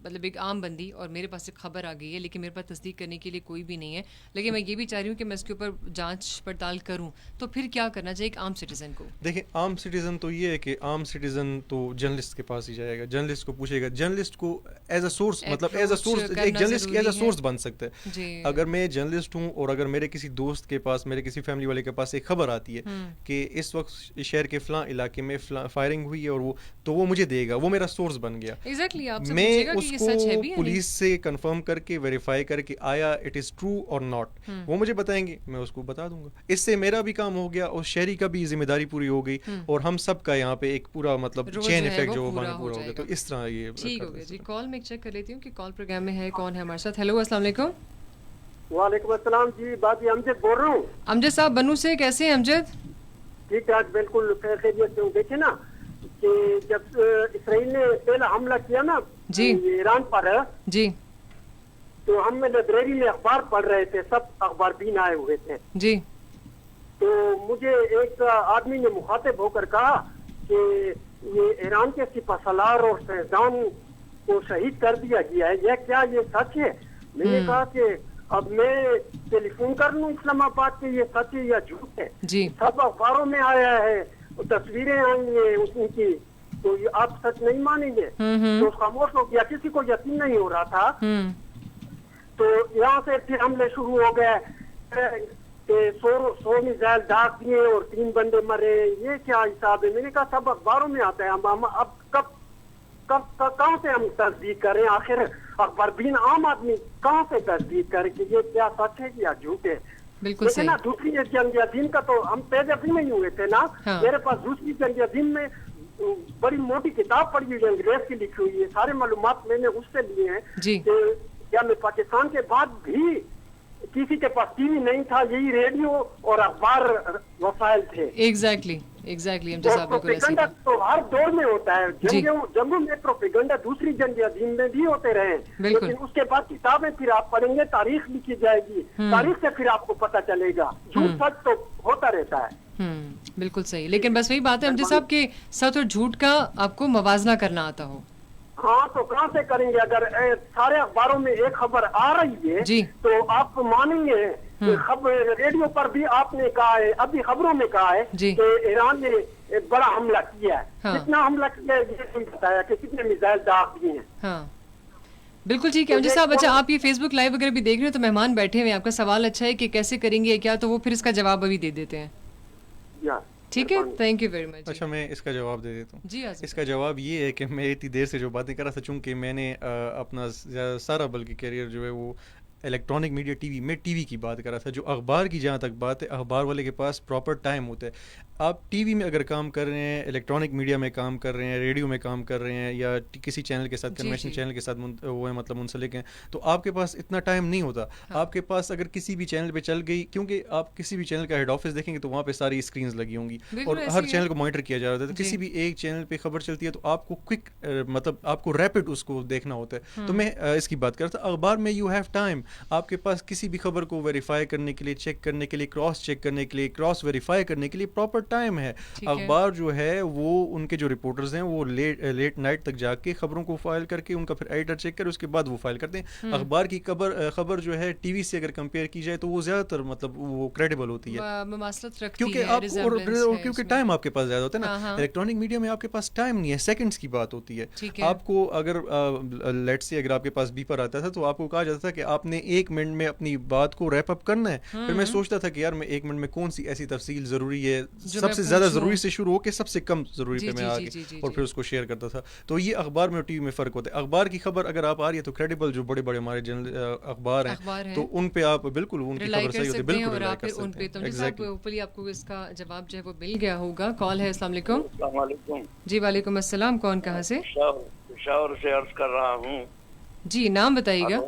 مطلب ایک عام بندی اور میرے پاس ایک خبر آ گئی ہے لیکن میرے پاس تصدیق کرنے کے لیے کوئی بھی نہیں ہے, لیکن میں یہ بھی چاہ رہی ہوں کہ میں اس کے اوپر جانچ پڑتال کروں, تو پھر کیا کرنا چاہیے ایک عام سٹیزن کو؟ دیکھیں عام سٹیزن تو یہ ہے کہ عام سٹیزن تو جرنلسٹ کے پاس ہی جائے گا, جرنلسٹ کو پوچھے گا, جرنلسٹ کو ایز اے سورس, مطلب ایز اے سورس, ایک جرنلسٹ ایز اے سورس بن سکتا ہے. اگر میں جرنلسٹ ہوں اور اگر میرے کسی دوست کے پاس, میرے کسی فیملی والے کے پاس ایک خبر آتی ہے کہ اس وقت شہر کے فلاں علاقے میں فائرنگ ہوئی ہے اور وہ, تو وہ مجھے دے گا, وہ میرا سورس بن گیا. میں اس کو پولیس سے کنفرم کر کے ویریفائی کر کے آیا اٹ از ٹرو اور ناٹ, وہ مجھے بتائیں گے, میں اس کو بتا دوں گا. اس سے میرا بھی کام ہو گیا اور شہری کا بھی ذمہ داری پوری ہو گئی, اور ہم سب کا یہاں پہ ایک پورا مطلب چین افیکٹ جو پورا ہو گیا. تو اس طرح یہ ٹھیک ہو گیا. جی کال میں چیک کر لیتی ہوں کہ کال پروگرام میں ہے, کون ہے ہمارے ساتھ. ہیلو السلام علیکم. وعلیکم السلام. جی باجی امجد بول رہا ہوں. امجد صاحب بنو سے, کیسے ہیں امجد؟ ٹھیک ٹھاک, بالکل خیریت سے ہوں. دیکھیں نا کہ جب اسرائیل نے پہلا حملہ کیا نا جی ایران پر, جی تو ہم لائبریری میں اخبار پڑھ رہے تھے, سب اخبار بین آئے ہوئے تھے جی, تو مجھے ایک آدمی نے مخاطب ہو کر کہا کہ یہ ایران کے سپہ سالار اور سائنسدان کو شہید کر دیا گیا ہے, یہ کیا یہ سچ ہے؟ میں نے کہا کہ اب میں ٹیلی فون کر لوں اسلام آباد کے یہ سچ ہے یا جھوٹ ہے؟ جی سب اخباروں میں آیا ہے, تصویریں آئی ہیں ان کی, تو یہ آپ سچ نہیں مانیں گے؟ تو خاموش ہو گیا, کسی کو یقین نہیں ہو رہا تھا. تو یہاں سے پھر حملے شروع ہو گئے کہ 100 میزائل داغ دیے اور 3 بندے مرے, یہ کیا حساب ہے؟ میں نے کہا سب اخباروں میں آتا ہے, ہم اب کہاں سے ہم تصدیق کریں؟ آخر اخبار بین عام آدمی کہاں سے تصدیق کرے کہ یہ کیا سچ ہے یا جھوٹ ہے؟ بالکل صحیح. نا دوسری جنگ عظیم کا تو ہم پیج میں ہی ہوئے تھے نا, میرے پاس دوسری جنگ عظیم میں بڑی موٹی کتاب پڑھی ہوئی ہے, انگریز کی لکھی ہوئی ہے, سارے معلومات میں نے اس سے لیے ہیں کہ کیا میں پاکستان کے بعد بھی کسی کے پاس ٹی وی نہیں تھا, یہی ریڈیو اور اخبار وسائل تھے. ایگزیکٹلی پروپیگنڈا تو ہر دور میں ہوتا ہے, جنگوں میں پروپیگنڈا دوسری جنگ عظیم میں بھی ہوتے رہے, لیکن اس کے بعد کتابیں پھر آپ پڑھیں گے, تاریخ لکھی جائے گی, تاریخ سے پھر آپ کو پتہ چلے گا. جھوٹ سچ تو ہوتا رہتا ہے. بالکل صحیح, لیکن بس وہی بات ہے امجد صاحب کہ سچ اور جھوٹ کا آپ کو موازنہ کرنا آتا ہو. ہاں تو کہاں سے کریں گے؟ اگر سارے اخباروں میں ایک خبر آ رہی ہے تو آپ مانیں گے. ریڈیو پر بھی آپ نے کہا ہے, ابھی خبروں میں کہا ہے کہ ایران نے ایک بڑا حملہ کیا ہے. کتنا حملہ کیا ہے یہ نہیں بتایا کہ کتنے میزائل داغ دیے ہیں. بالکل ٹھیک ہے امجد صاحب. اچھا آپ یہ فیس بک لائیو وغیرہ بھی دیکھ رہے ہیں تو مہمان بیٹھے ہوئے ہیں, آپ کا سوال اچھا ہے کہ کیسے کریں گے کیا, تو وہ پھر اس کا جواب ابھی دے دیتے ہیں. ٹھیک ہے, تھینک یو ویری مچ. اچھا میں اس کا جواب دے دیتا ہوں. جی اس کا جواب یہ ہے کہ میں اتنی دیر سے جو باتیں کر رہا تھا, چونکہ میں نے اپنا سارا بلکہ کیریئر جو ہے وہ الیکٹرانک میڈیا ٹی وی میں ٹی وی کی بات کر رہا تھا. جو اخبار کی جہاں تک بات ہے, اخبار والے کے پاس پراپر ٹائم ہوتا ہے. آپ ٹی وی میں اگر کام کر رہے ہیں, الیکٹرانک میڈیا میں کام کر رہے ہیں, ریڈیو میں کام کر رہے ہیں, یا کسی چینل کے ساتھ کنوینشنل چینل کے ساتھ وہ ہیں مطلب منسلک ہیں, تو آپ کے پاس اتنا ٹائم نہیں ہوتا. آپ کے پاس اگر کسی بھی چینل پہ چل گئی, کیونکہ آپ کسی بھی چینل کا ہیڈ آفس دیکھیں گے تو وہاں پہ ساری اسکرینز لگی ہوں گی اور ہر چینل کو مانیٹر کیا جا رہا ہے. تو کسی بھی ایک چینل پہ خبر چلتی ہے تو آپ کو کوئک مطلب آپ کو ریپڈ اس کو دیکھنا ہوتا ہے. تو میں اس کی بات کرتا, اخبار میں یو ہیو ٹائم, آپ کے پاس کسی بھی خبر کو ویریفائی کرنے کے لیے، چیک کرنے کے لیے، کراس چیک کرنے کے لیے، کراس ویریفائی کرنے کے لیے پراپر ٹائم ہے. اخبار جو ہے وہ ان کے جو رپورٹرز ہیں وہ لیٹ نائٹ تک جا کے خبروں کو فائل کر کے ان کا پھر ایڈیٹر چیک کر اس کے بعد وہ فائل کرتے ہیں. اخبار کی خبر جو ہے ٹی وی سے اگر کمپیئر کی جائے تو وہ زیادہ تر مطلب وہ کریڈیبل ہوتی ہے کیونکہ ٹائم آپ کے پاس زیادہ ہوتا ہے نا. الیکٹرانک میڈیا میں آپ کے پاس ٹائم نہیں ہے، سیکنڈز کی بات ہوتی ہے. آپ کو اگر لیٹ سے اگر آپ کے پاس بیپر آتا تھا تو آپ کو کہا جاتا تھا کہ آپ نے 1 منٹ میں اپنی بات کو ریپ اپ کرنا ہے. پھر میں سوچتا تھا کہ یار میں 1 منٹ میں کون سی ایسی تفصیل ضروری ہے سب سے زیادہ ضروری سے شروع ہو کے سب سے کم ضروری پہ میں آ کے اور پھر اس کو شیئر کرتا تھا. تو یہ اخبار میں اور ٹی وی میں فرق ہوتا ہے. اخبار کی خبر اگر آپ آ رہی ہے تو کریڈیبل جو بڑے بڑے ہمارے جنرل اخبار ہیں تو ان پہ آپ بالکل ان کی خبر صحیح ہوتی ہے، بالکل ریلائی کر سکتے ہیں. ایگزیکٹلی آپ کو اس کا جواب جو ہے وہ مل گیا ہوگا. کال ہے. السلام علیکم. السلام علیکم. جی وعلیکم السلام. کون کہاں سے؟ پشاور سے عرض کر رہا ہوں. جی نام بتائیے گا.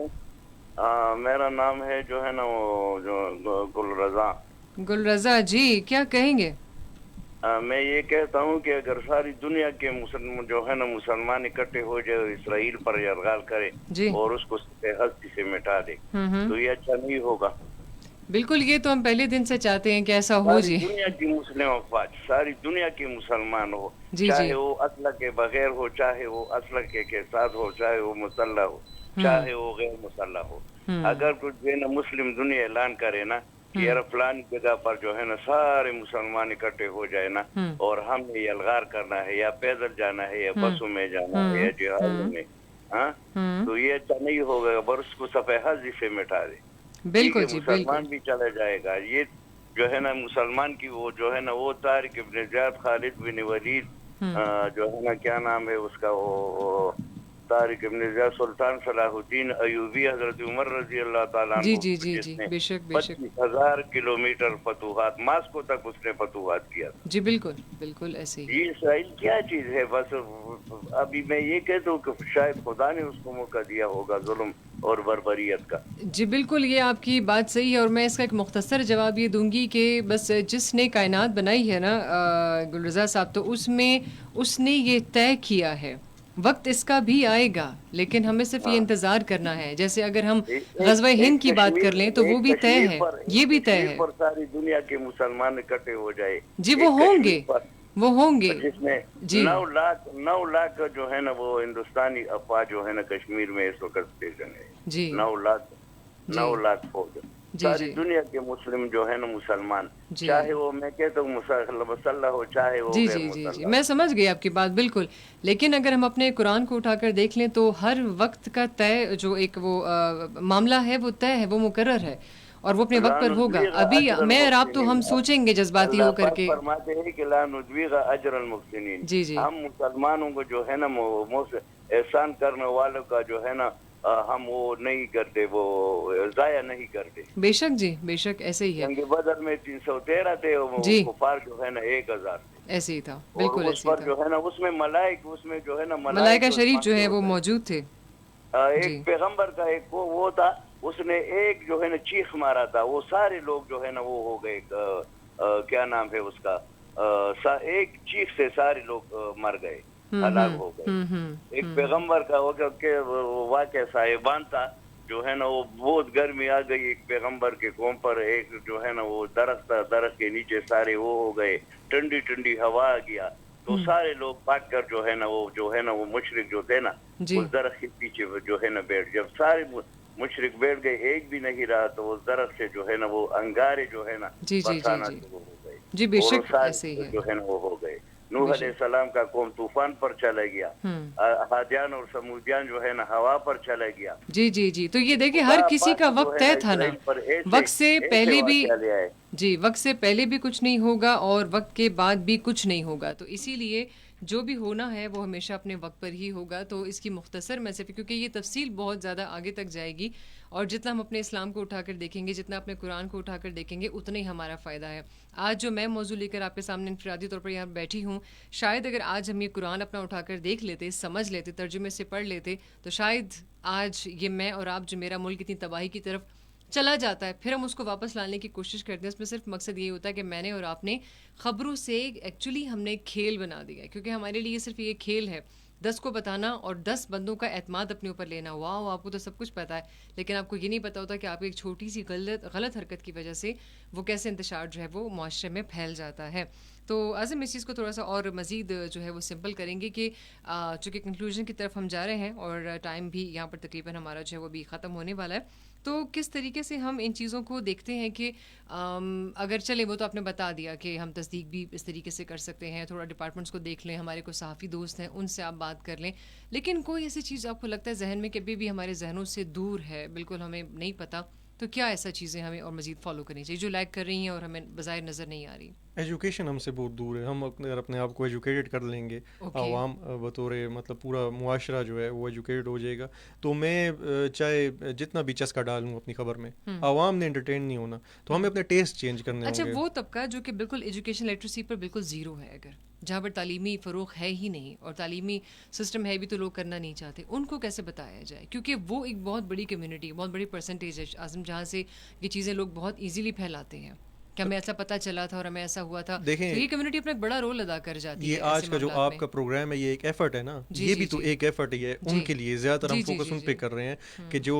میرا نام ہے جو ہے نا وہ جو گل رضا. گل رضا جی کیا کہیں گے؟ میں یہ کہتا ہوں کہ اگر ساری دنیا کے جو ہے نا مسلمان اکٹھے ہو جائے اور اسرائیل پر یرغمال کرے اور اس کو ہستی سے مٹا دے تو یہ اچھا نہیں ہوگا. بالکل یہ تو ہم پہلے دن سے چاہتے ہیں کہ ایسا ہو. جی دنیا کی مسلم افواج ساری دنیا کے مسلمان ہو، چاہے وہ اسلحے کے بغیر ہو، چاہے وہ اسلحے کے ساتھ ہو، چاہے وہ مسلح ہو، چاہے وہ غیر مسلح ہو. اگر کچھ جو ہے نا مسلم دنیا اعلان کرے نا کہ فلانی جگہ پر جو ہے نا سارے مسلمان اکٹھے ہو جائے نا اور ہم نے یلغار کرنا ہے یا پیدل جانا ہے یا بسوں میں جانا ہے یا جہازوں میں، تو یہ اچھا نہیں ہوگا. پر اس کو صفحہ حضی سے مٹا دے. بالکل جی مسلمان بھی چلا جائے گا. یہ جو ہے نا مسلمان کی وہ جو ہے نا وہ طارق ابن زیاد، خالد بن ولید، جو ہے نا کیا نام ہے اس کا وہ طارق ابن زیاد، سلطان صلاح الدین ایوبی، حضرت عمر رضی اللہ تعالیٰ عنہ، جس نے 25,000 کلومیٹر فتوحات ماسکو تک اس نے فتوحات کیا تھا. جی بالکل بالکل ایسے ہی. یہ اسرائیل کیا چیز ہے؟ بس ابھی میں یہ کہتا ہوں کہ شاید خدا نے اس کو موقع دیا ہوگا ظلم اور بربریت کا. جی بالکل یہ آپ کی بات صحیح ہے. اور میں اس کا ایک مختصر جواب یہ دوں گی کہ بس جس نے کائنات بنائی ہے نا گل رضا صاحب، تو اس نے یہ طے کیا ہے وقت اس کا بھی آئے گا، لیکن ہمیں صرف یہ انتظار کرنا ہے. جیسے اگر ہم غزوہ ہند کی بات کر لیں تو وہ بھی طے ہے، یہ بھی طے ہے. ساری دنیا کے مسلمان اکٹھے ہو جائے. جی وہ ہوں گے جس میں 9 لاکھ جو ہے نا وہ ہندوستانی افواج جو ہے نا کشمیر میں اس وقت اسٹیشن ہے. جی 9 لاکھ فوج. ساری دنیا کے مسلم جو ہے نا مسلمان، چاہے وہ میں کہتا ہوں مسلح ہو چاہے وہ غیر مسلح. جی میں سمجھ گئی آپ کی بات بالکل. لیکن اگر ہم اپنے قرآن کو اٹھا کر دیکھ لیں تو ہر وقت کا طے جو ایک وہ معاملہ ہے وہ طے ہے، وہ مقرر ہے اور وہ اپنے وقت پر ہوگا. ابھی میں اور آپ تو ہم سوچیں گے جذباتی ہو کر کے. فرماتے ہیں کہ لا نضيع اجر المحسنین. جی ہم مسلمانوں کو جو ہے نا احسان کرنے والوں کا جو ہے نا ہم وہ نہیں کرتے، وہ ضائع نہیں کرتے. بے شک جی بے شک ایسے ہی ہے. جنگ بدر میں 313 تھے، کفار جو ہے نا 1000 تھے. ایسے ہی تھا بالکل ایسے ہی تھا. جو ہے نا اس میں ملائک، اس میں جو ہے نا ملائکہ شریف جو ہے وہ موجود تھے. ایک پیغمبر کا ایک وہ تھا، اس نے ایک جو ہے نا چیخ مارا تھا، وہ سارے لوگ جو ہے نا وہ ہو گئے، کیا نام ہے اس کا، ایک چیخ سے سارے لوگ مر گئے، ہلاک ہو گئے. ایک پیغمبر کا واقعہ صاحبان تھا، جو ہے نا وہ بہت گرمی آ گئی ایک پیغمبر کے قوم پر. ایک جو ہے نا وہ درخت کے نیچے سارے وہ ہو گئے، ٹھنڈی ٹھنڈی ہوا آ گیا تو سارے لوگ بھاگ کر جو ہے نا وہ مشرک جو تھے نا اس درخت کے پیچھے جو ہے نا بیٹھ. جب سارے مشرک بیٹھ گئے ایک بھی نہیں رہا تو اس درخت سے جو ہے نا وہ انگارے جو ہے نا برسانا شروع ہو گئے. جی بے شک ایسے ہی ہے. جو ہے نا وہ ہو گئے. نوح علیہ السلام کا قوم طوفان پر چلا گیا، عادیان اور سمودیان جو ہے نا ہوا پر چلا گیا. جی جی جی تو یہ دیکھیں ہر کسی کا وقت طے تھا نا. وقت سے پہلے بھی وقت سے پہلے بھی کچھ نہیں ہوگا اور وقت کے بعد بھی کچھ نہیں ہوگا. تو اسی لیے جو بھی ہونا ہے وہ ہمیشہ اپنے وقت پر ہی ہوگا. تو اس کی مختصر میں سے، کیونکہ یہ تفصیل بہت زیادہ آگے تک جائے گی اور جتنا ہم اپنے اسلام کو اٹھا کر دیکھیں گے، جتنا اپنے قرآن کو اٹھا کر دیکھیں گے، اتنا ہی ہمارا فائدہ ہے. آج جو میں موضوع لے کر آپ کے سامنے انفرادی طور پر یہاں بیٹھی ہوں، شاید اگر آج ہم یہ قرآن اپنا اٹھا کر دیکھ لیتے، سمجھ لیتے، ترجمے سے پڑھ لیتے، تو شاید آج یہ میں اور آپ جو میرا ملک اتنی تباہی کی طرف چلا جاتا ہے. پھر ہم اس کو واپس لانے کی کوشش کرتے ہیں. اس میں صرف مقصد یہی ہوتا ہے کہ میں نے اور آپ نے خبروں سے ایکچولی ہم نے کھیل بنا دیا ہے، کیونکہ ہمارے لیے صرف یہ کھیل ہے. 10 کو بتانا اور 10 بندوں کا اعتماد اپنے اوپر لینا. واو آپ کو تو سب کچھ پتہ ہے, لیکن آپ کو یہ نہیں پتہ ہوتا کہ آپ ایک چھوٹی سی غلط حرکت کی وجہ سے وہ کیسے انتشار جو ہے وہ معاشرے میں پھیل جاتا ہے. تو اعظم اس چیز کو تھوڑا سا اور مزید جو ہے وہ سمپل کریں گے کہ چونکہ کنکلوژن کی طرف ہم جا رہے ہیں اور ٹائم بھی یہاں پر تقریباً ہمارا جو ہے وہ بھی ختم ہونے والا ہے. تو کس طریقے سے ہم ان چیزوں کو دیکھتے ہیں کہ اگر چلے وہ تو آپ نے بتا دیا کہ ہم تصدیق بھی اس طریقے سے کر سکتے ہیں, تھوڑا ڈپارٹمنٹس کو دیکھ لیں, ہمارے کوئی صحافی دوست ہیں ان سے آپ بات کر لیں, لیکن کوئی ایسی چیز آپ کو لگتا ہے ذہن میں کہ ابھی بھی ہمارے ذہنوں سے دور ہے, بالکل ہمیں نہیں پتہ, تو کیا ایسا چیزیں ہمیں اور مزید فالو کرنی چاہیے جو لائک کر رہی ہیں اور ہمیں بظاہر نظر نہیں آ رہی؟ ایجوکیشن ہم سے بہت دور ہے. ہم اگر اپنے آپ کو ایجوکیٹڈ کر لیں گے, عوام بطور مطلب پورا معاشرہ جو ہے وہ ایجوکیٹڈ ہو جائے گا, تو میں چاہے جتنا بھی چسکا ڈالوں اپنی خبر میں, عوام نے انٹرٹین نہیں ہونا, تو ہمیں اپنے ٹیسٹ چینج کرنے ہوں گے. اچھا وہ طبقہ جو کہ بالکل ایجوکیشن لٹریسی پر بالکل زیرو ہے, اگر جہاں پر تعلیمی فروغ ہے ہی نہیں اور تعلیمی سسٹم ہے بھی تو لوگ کرنا نہیں چاہتے, ان کو کیسے بتایا جائے؟ کیونکہ وہ ایک بہت بڑی کمیونٹی, بہت بڑی پرسنٹیج ہے اعظم, جہاں سے یہ چیزیں لوگ بہت ایزیلی پھیلاتے ہیں کہ ہمیں ایسا پتہ چلا تھا اور ہمیں ایسا ہوا تھا. دیکھیں یہ کمیونٹی اپنا ایک بڑا رول ادا کر جاتی ہے. یہ آج کا جو آپ کا پروگرام ہے یہ ایک ایفرٹ ہے نا, یہ بھی تو ایک ایفرٹ ہی ہے ان کے لیے. زیادہ تر ہم فوکس ان پہ کر رہے ہیں کہ جو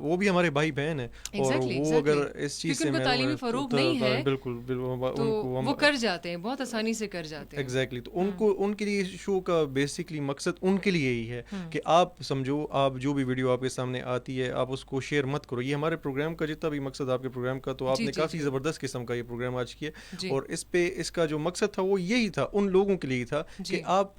وہ بھی ہمارے بھائی بہن ہیں, اور وہ اگر اس چیز سے تعلیمی فروغ نہیں ہے بالکل وہ کر جاتے ہیں, بہت آسانی سے کر جاتے ہیں. ایگزیکٹلی, تو ان کے لیے شو کا بیسکلی مقصد ان کے لیے ہی ہے کہ آپ سمجھو, آپ جو بھی ویڈیو آپ کے سامنے آتی ہے آپ اس کو شیئر مت کرو. یہ ہمارے پروگرام کا جتنا بھی مقصد آپ کے پروگرام کا, تو آپ نے کافی زبردست قسم کا یہ پروگرام آج کیا, اور اس کا جو مقصد تھا وہ یہی تھا, ان لوگوں کے لیے تھا کہ آپ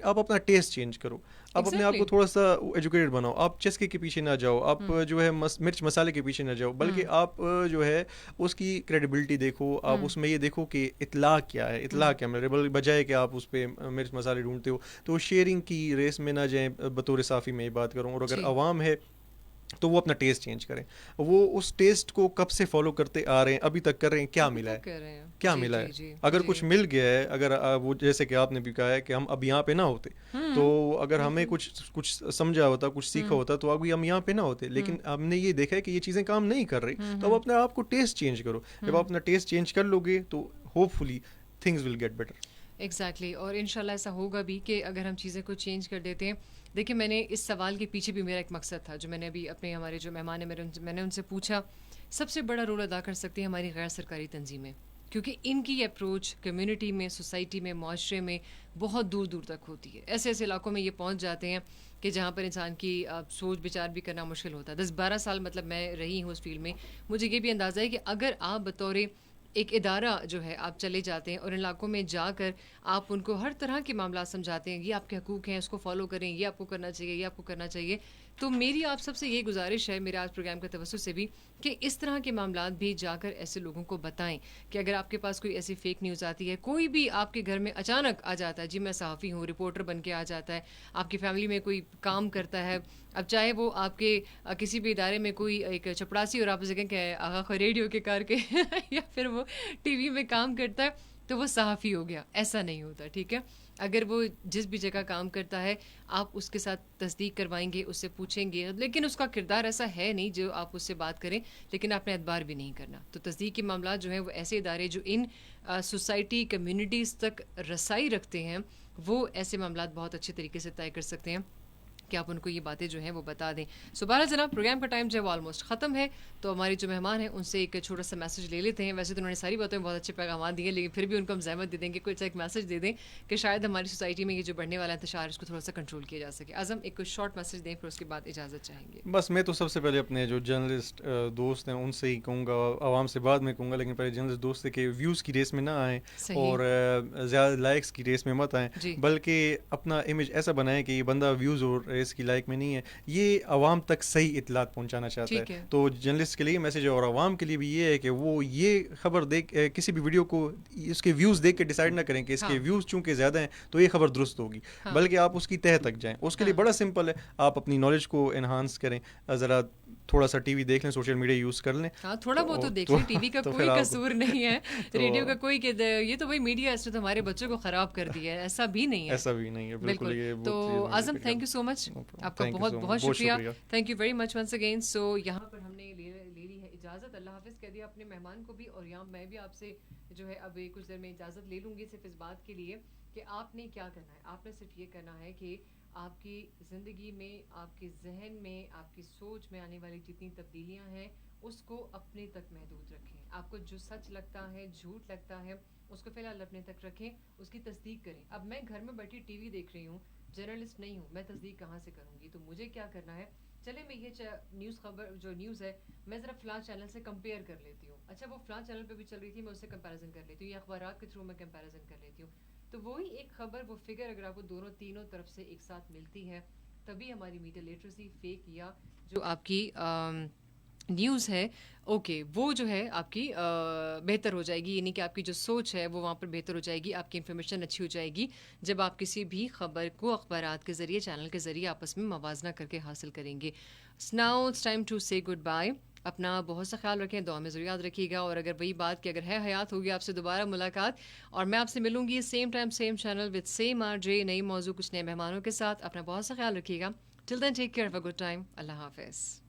آپ اپنا ٹیسٹ چینج کرو, آپ اپنے آپ کو تھوڑا سا ایجوکیٹڈ بناؤ, آپ چسکے کے پیچھے نہ جاؤ, آپ جو ہے مرچ مسالے کے پیچھے نہ جاؤ, بلکہ آپ جو ہے اس کی کریڈیبلٹی دیکھو, آپ اس میں یہ دیکھو کہ اطلاع کیا ہے, اطلاع کیا مل رہا ہے, بجائے کہ آپ اس پہ مرچ مسالے ڈھونڈتے ہو. تو شیئرنگ کی ریس میں نہ جائیں, بطور صافی میں یہ بات کروں. اور اگر عوام ہے تو وہ اپنا ٹیسٹ چینج کریں, وہ اس ٹیسٹ کو کب سے فالو کرتے آ رہے ہیں, ابھی تک کر رہے ہیں, کیا ملا ہے, کیا ملا ہے. اگر کچھ مل گیا ہے, اگر وہ جیسے کہ آپ نے بھی کہا ہے کہ ہم اب یہاں پہ نہ ہوتے, تو اگر ہمیں کچھ سمجھا ہوتا, کچھ سیکھا ہوتا, تو ابھی ہم یہاں پہ نہ ہوتے. لیکن ہم نے یہ دیکھا ہے کہ یہ چیزیں کام نہیں کر رہی, تو اب اپنے آپ کو ٹیسٹ چینج کرو. جب آپ اپنا ٹیسٹ چینج کر لو گے تو hopefully things will get better. Exactly, اور انشاءاللہ ایسا ہوگا بھی کہ اگر ہم چیزیں کو چینج کر دیتے ہیں. دیکھیں میں نے اس سوال کے پیچھے بھی میرا ایک مقصد تھا جو میں نے ابھی اپنے ہمارے جو مہمان ہیں میں نے ان سے پوچھا. سب سے بڑا رول ادا کر سکتی ہیں ہماری غیر سرکاری تنظیمیں, کیونکہ ان کی اپروچ کمیونٹی میں, سوسائٹی میں, معاشرے میں بہت دور دور تک ہوتی ہے. ایسے ایسے علاقوں میں یہ پہنچ جاتے ہیں کہ جہاں پر انسان کی سوچ بچار بھی کرنا مشکل ہوتا ہے. 10-12 سال مطلب میں رہی ہوں اس فیلڈ میں, مجھے یہ بھی اندازہ ہے کہ اگر آپ بطور ایک ادارہ جو ہے آپ چلے جاتے ہیں اور ان علاقوں میں جا کر آپ ان کو ہر طرح کے معاملات سمجھاتے ہیں, یہ آپ کے حقوق ہیں, اس کو فالو کریں, یہ آپ کو کرنا چاہیے, یہ آپ کو کرنا چاہیے, تو میری آپ سب سے یہ گزارش ہے میرے آج پروگرام کے توسط سے بھی کہ اس طرح کے معاملات بھی جا کر ایسے لوگوں کو بتائیں کہ اگر آپ کے پاس کوئی ایسی فیک نیوز آتی ہے, کوئی بھی آپ کے گھر میں اچانک آ جاتا ہے, جی میں صحافی ہوں, رپورٹر بن کے آ جاتا ہے, آپ کی فیملی میں کوئی کام کرتا ہے, اب چاہے وہ آپ کے کسی بھی ادارے میں کوئی ایک چپڑاسی اور آپ اسے کہیں کہ آغا ریڈیو کے کار کے یا پھر وہ ٹی وی میں کام کرتا ہے تو وہ صحافی ہو گیا, ایسا نہیں ہوتا. ٹھیک ہے, اگر وہ جس بھی جگہ کام کرتا ہے آپ اس کے ساتھ تصدیق کروائیں گے, اس سے پوچھیں گے, لیکن اس کا کردار ایسا ہے نہیں جو آپ اس سے بات کریں, لیکن آپ نے اعتبار بھی نہیں کرنا. تو تصدیق کے معاملات جو ہیں وہ ایسے ادارے جو ان سوسائٹی کمیونٹیز تک رسائی رکھتے ہیں, وہ ایسے معاملات بہت اچھے طریقے سے طے کر سکتے ہیں کہ آپ ان کو یہ باتیں جو ہیں وہ بتا دیں. سو بہرحال جناب پروگرام کا ٹائم جو ہے وہ آلموسٹ ختم ہے, تو ہمارے جو مہمان ہیں ان سے ایک چھوٹا سا میسج لے لیتے ہیں. ویسے تو انہوں نے ساری باتوں میں بہت اچھے پیغامات دیے, لیکن پھر بھی ان کو ہم زحمت دے دیں گے کوئی ایک میسج دے دیں کہ شاید ہماری سوسائٹی میں یہ جو بڑھنے والا انتشار اس کو تھوڑا سا کنٹرول کیا جا سکے. اعظم ایک کوئی شارٹ میسج دیں, پھر اس کے بعد اجازت چاہیں گے. بس میں تو سب سے پہلے اپنے جو جرنلسٹ دوست ہیں ان سے ہی کہوں گا, عوام سے بعد میں کہوں گا, لیکن پہلے جرنلسٹ دوست سے کہ ویوز کی ریس میں نہ آئیں اور زیادہ لائکس کی ریس میں مت آئیں, بلکہ اپنا امیج ایسا بنائیں کہ یہ بندہ ویوز اور ریس کی لائک میں نہیں ہے, یہ عوام تک صحیح اطلاعات پہنچانا چاہتا ہے. تو جرنلسٹ کے لیے میسج ہے, اور عوام کے لیے بھی یہ ہے کہ وہ یہ خبر دیکھ کسی بھی ویڈیو کو اس کے ویوز دیکھ کے ڈیسائیڈ نہ کریں کہ اس کے ویوز چونکہ زیادہ ہیں تو یہ خبر درست ہوگی, بلکہ آپ اس کی تہہ تک جائیں. اس کے لیے بڑا سمپل ہے, آپ اپنی نالج کو انہانس کریں, ذرا تھوڑا سا ٹی وی دیکھ لیں, سوشل میڈیا یوز کر لیں. ہاں تھوڑا بہت تو دیکھ لیں, ٹی وی کا کوئی قصور نہیں ہے, ریڈیو کا کوئی, یہ تو وہی میڈیا اس نے تو ہمارے بچوں کو خراب کر دیا ہے, ایسا بھی نہیں ہے, ایسا بھی نہیں ہے بالکل. تو اعظم تھینک یو سو مچ, آپ کا بہت بہت شکریہ, thank you very much once again. So یہاں پر ہم نے لے لی ہے اجازت. اجازت, اللہ حافظ کہہ دیا اپنے مہمان کو بھی, اور یہاں میں بھی آپ سے جو ہے اب کچھ دیر میں اجازت لے لوں گی صرف اس بات کے لیے کہ آپ نے کیا کرنا ہے. آپ نے صرف یہ کرنا ہے کہ آپ کی زندگی میں, آپ کے ذہن میں, آپ کی سوچ میں آنے والی جتنی تبدیلیاں ہیں اس کو اپنے تک محدود رکھیں. آپ کو جو سچ لگتا ہے, جھوٹ لگتا ہے, اس کو فی الحال اپنے تک رکھیں, اس کی تصدیق کریں. اب میں گھر میں بیٹھی ٹی وی دیکھ رہی ہوں, جرنلسٹ نہیں ہوں, میں تصدیق کہاں سے کروں گی؟ تو مجھے کیا کرنا ہے, چلے میں یہ نیوز خبر جو نیوز ہے میں ذرا فلاں چینل سے کمپیئر کر لیتی ہوں. اچھا وہ فلاں چینل پہ بھی چل رہی تھی, میں اس سے کمپیریزن کر لیتی ہوں, یا اخبارات کے تھرو میں کمپیریزن کر لیتی ہوں. تو وہی ایک خبر, وہ فگر اگر آپ کو دونوں تینوں طرف سے ایک ساتھ ملتی ہے تبھی ہماری میڈیا لٹریسی, فیک یا جو آپ کی نیوز ہے اوکے وہ جو ہے آپ کی بہتر ہو جائے گی. یعنی کہ آپ کی جو سوچ ہے وہ وہاں پر بہتر ہو جائے گی, آپ کی انفارمیشن اچھی ہو جائے گی جب آپ کسی بھی خبر کو اخبارات کے ذریعے, چینل کے ذریعے آپس میں موازنہ کر کے حاصل کریں گے. ناؤ اٹس ٹائم ٹو سے گڈ بائے. اپنا بہت سا خیال رکھیں, دعا میں ضرور یاد رکھیے گا. اور اگر وہی بات کہ اگر ہے حیات ہوگی آپ سے دوبارہ ملاقات, اور میں آپ سے ملوں گی same time same channel with same R J, نئی موضوع, کچھ نئے مہمانوں کے ساتھ. اپنا بہت سا خیال رکھیے گا. Till then take care, have a good time. اللہ حافظ.